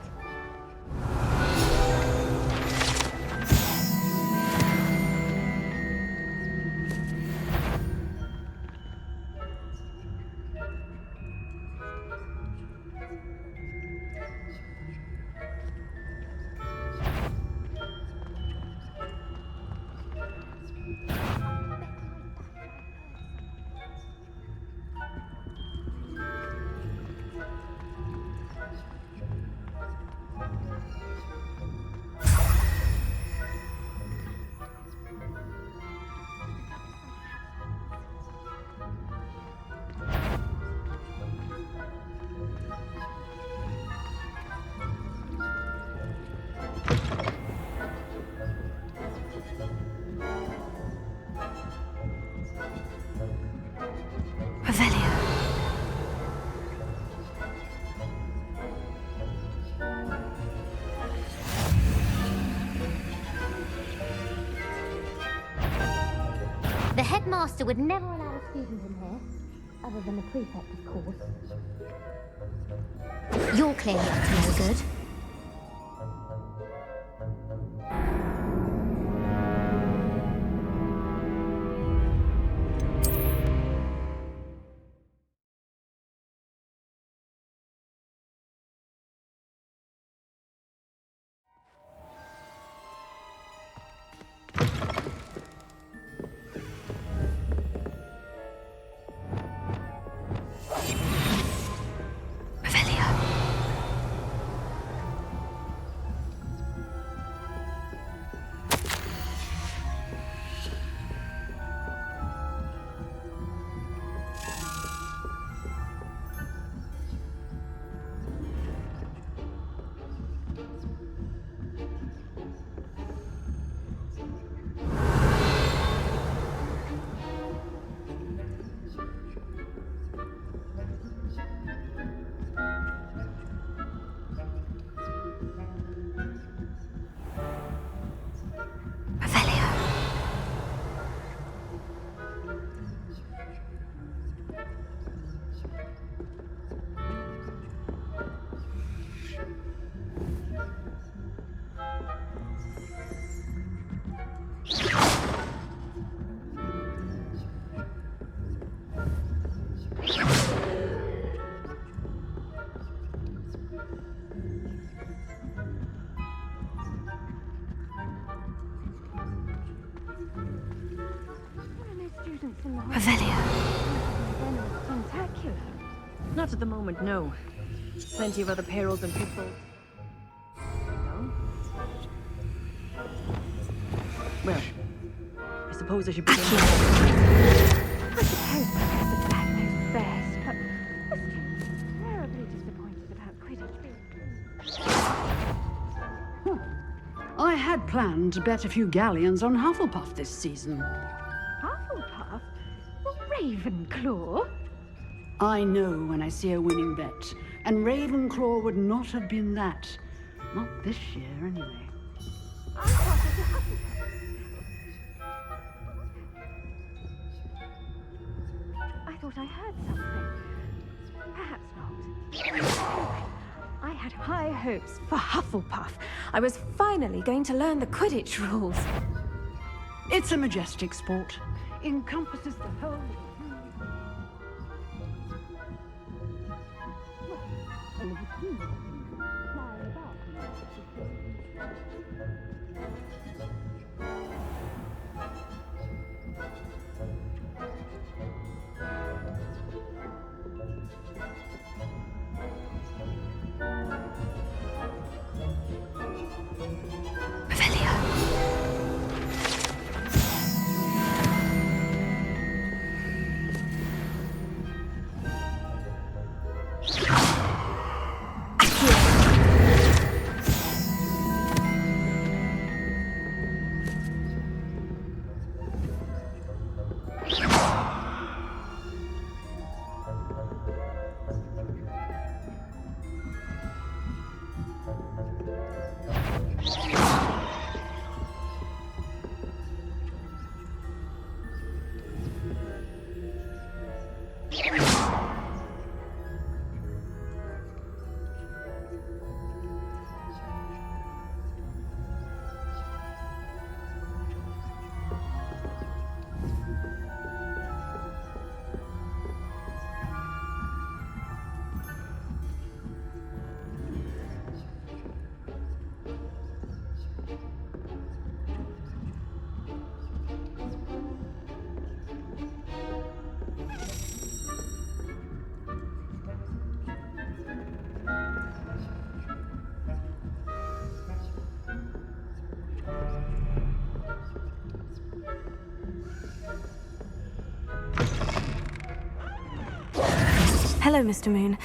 R: The headmaster would never allow a student in here, other than the prefect, of course. You're clearly up to no good.
A: Not at the moment, no. Plenty of other payrolls and pitfalls. No? Well, I suppose I should begin. I suppose Professor Black knows best, but I'm terribly disappointed about Quidditch.
S: I had planned to bet a few galleons on Hufflepuff this season.
P: Hufflepuff? Well, Ravenclaw?
S: I know when I see a winning bet, and Ravenclaw would not have been that. Not this year, anyway.
P: I thought I heard something. Perhaps not. I had high hopes for Hufflepuff.
A: I was finally going to learn the Quidditch rules.
S: It's a majestic sport. Encompasses the whole...
B: Hello, Mr. Moon.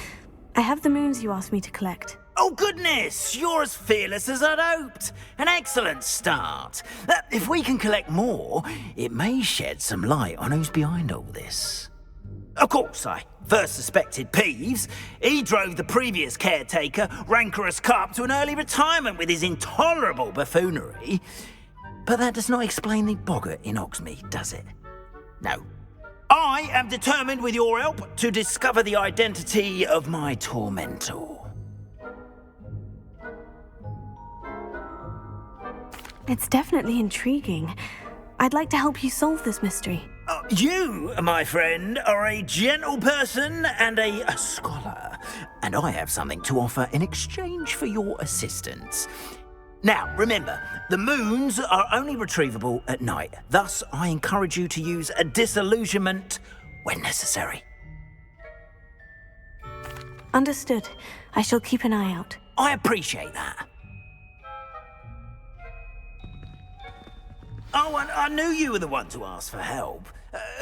B: I have the moons you asked me to collect.
I: Oh, goodness! You're as fearless as I'd hoped. An excellent start. If we can collect more, it may shed some light on who's behind all this. Of course, I first suspected Peeves. He drove the previous caretaker, Rancorous Carp, to an early retirement with his intolerable buffoonery. But that does not explain the boggart in Hogsmeade, does it? No. I am determined, with your help, to discover the identity of my tormentor.
B: It's definitely intriguing. I'd like to help you solve this mystery.
I: You, my friend, are a gentle person and a scholar, and I have something to offer in exchange for your assistance. Now, remember, the moons are only retrievable at night. Thus, I encourage you to use a disillusionment when necessary.
B: Understood. I shall keep an eye out.
I: I appreciate that. Oh, and I knew you were the one to ask for help.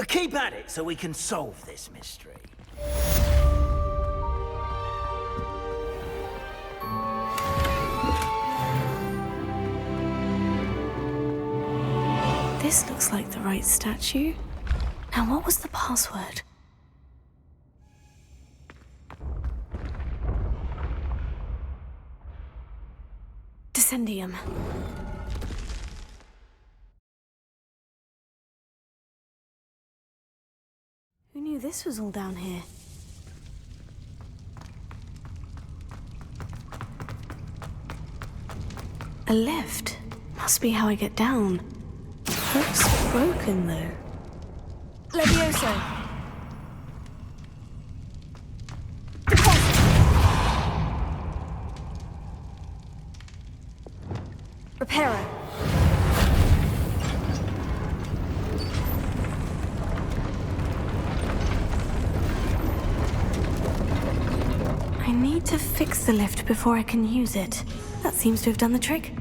I: Keep at it so we can solve this mystery.
B: This looks like the right statue. Now, what was the password? Descendium. Who knew this was all down here? A lift. Must be how I get down. Looks broken, though. Levioso. Reparo. I need to fix the lift before I can use it. That seems to have done the trick.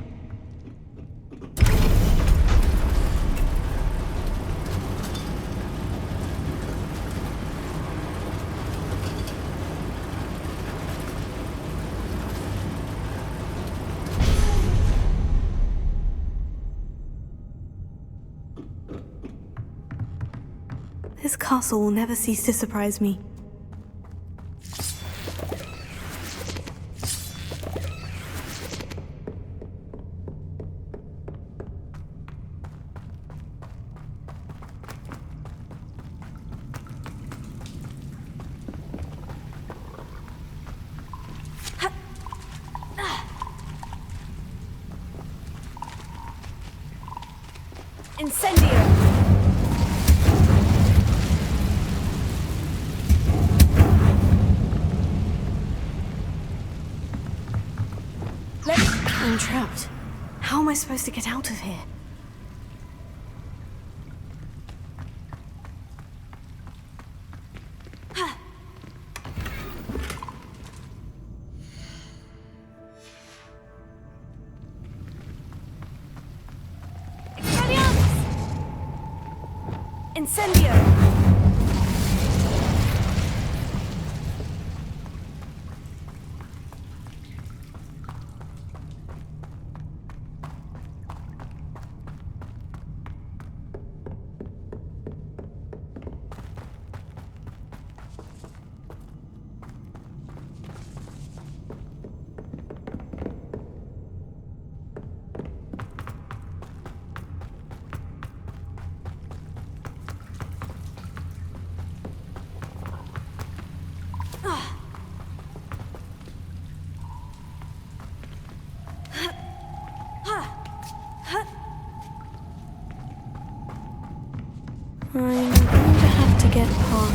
B: This castle will never cease to surprise me. Incendio! I'm trapped. How am I supposed to get out of here? Incendio!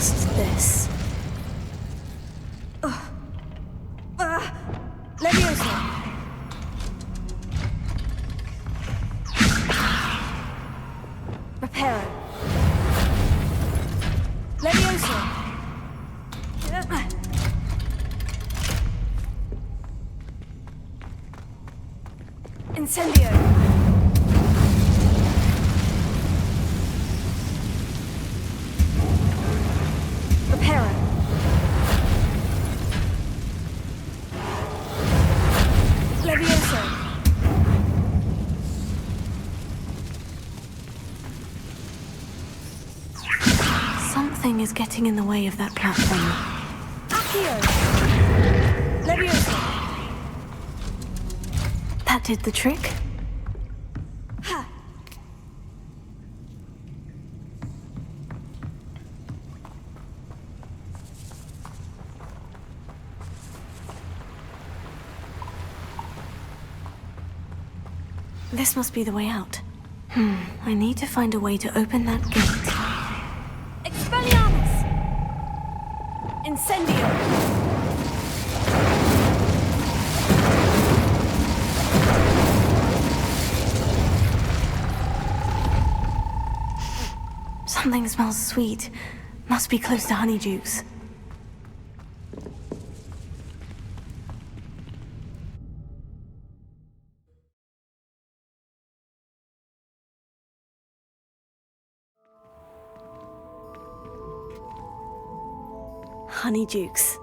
B: just this.
G: Leviosa! Reparo. Leviosa! Incendio! Reparo. Leviosa!
B: Something is getting in the way of that platform.
G: Accio! Leviosa!
B: That did the trick?
G: Ha!
B: This must be the way out. I need to find a way to open that gate.
G: Expelliarmus! Incendio!
B: Something smells sweet. Must be close to Honeydukes. Honeydukes.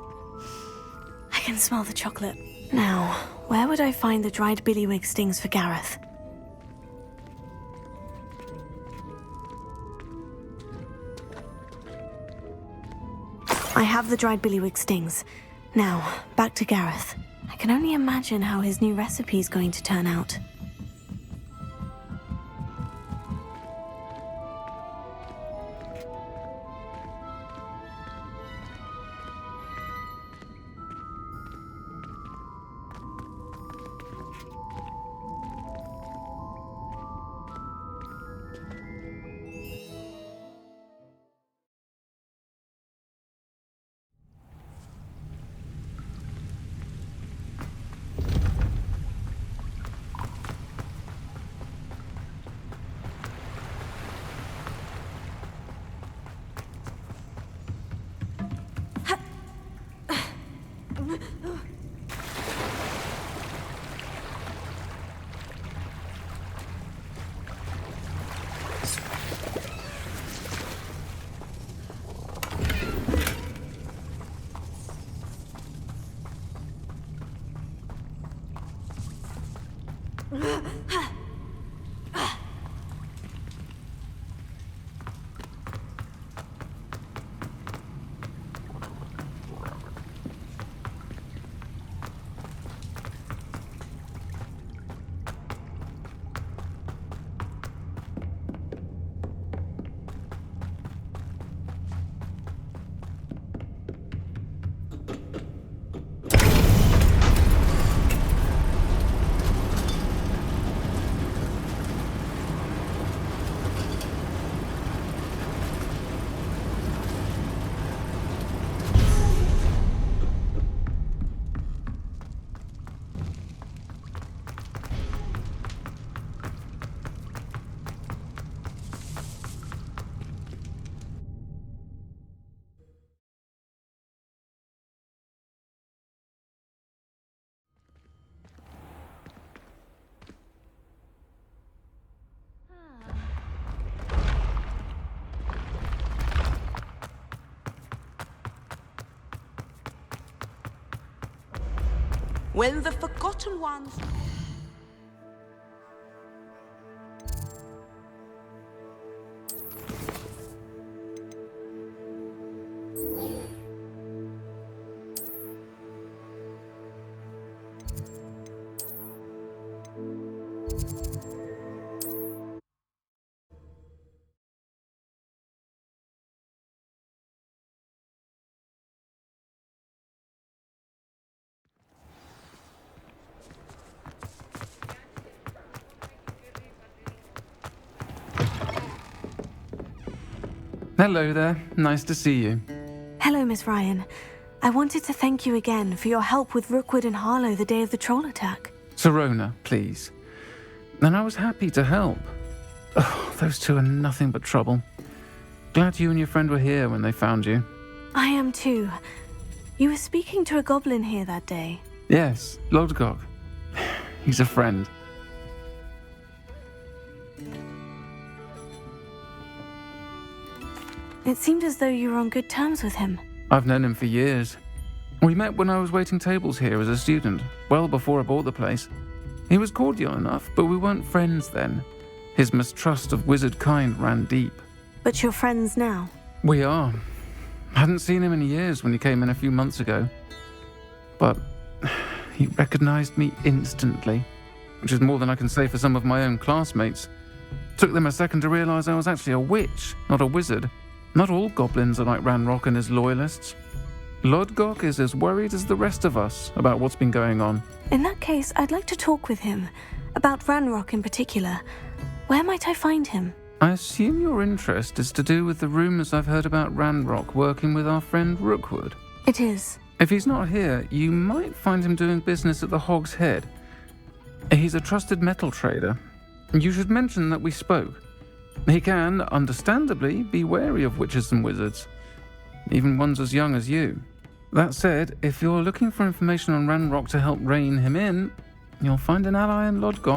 B: I can smell the chocolate. Now, where would I find the dried billywig stings for Gareth? I have the dried billywig stings. Now, back to Gareth. I can only imagine how his new recipe is going to turn out.
J: When the Forgotten Ones...
T: Hello there. Nice to see you.
B: Hello, Miss Ryan. I wanted to thank you again for your help with Rookwood and Harlow the day of the troll attack.
T: Serona, please. And I was happy to help. Oh, those two are nothing but trouble. Glad you and your friend were here when they found you.
B: I am too. You were speaking to a goblin here that day.
T: Yes, Lodgok. He's a friend.
B: It seemed as though you were on good terms with him.
T: I've known him for years. We met when I was waiting tables here as a student, well before I bought the place. He was cordial enough, but we weren't friends then. His mistrust of wizard kind ran deep.
B: But you're friends now?
T: We are. Hadn't seen him in years when he came in a few months ago. But he recognized me instantly, which is more than I can say for some of my own classmates. Took them a second to realize I was actually a witch, not a wizard. Not all goblins are like Ranrock and his loyalists. Lodgok is as worried as the rest of us about what's been going on.
B: In that case, I'd like to talk with him. About Ranrock in particular. Where might I find him?
T: I assume your interest is to do with the rumors I've heard about Ranrock working with our friend Rookwood.
B: It is.
T: If he's not here, you might find him doing business at the Hog's Head. He's a trusted metal trader. You should mention that we spoke. He can, understandably, be wary of witches and wizards, even ones as young as you. That said, if you're looking for information on Ranrock to help rein him in, you'll find an ally in Lodgok.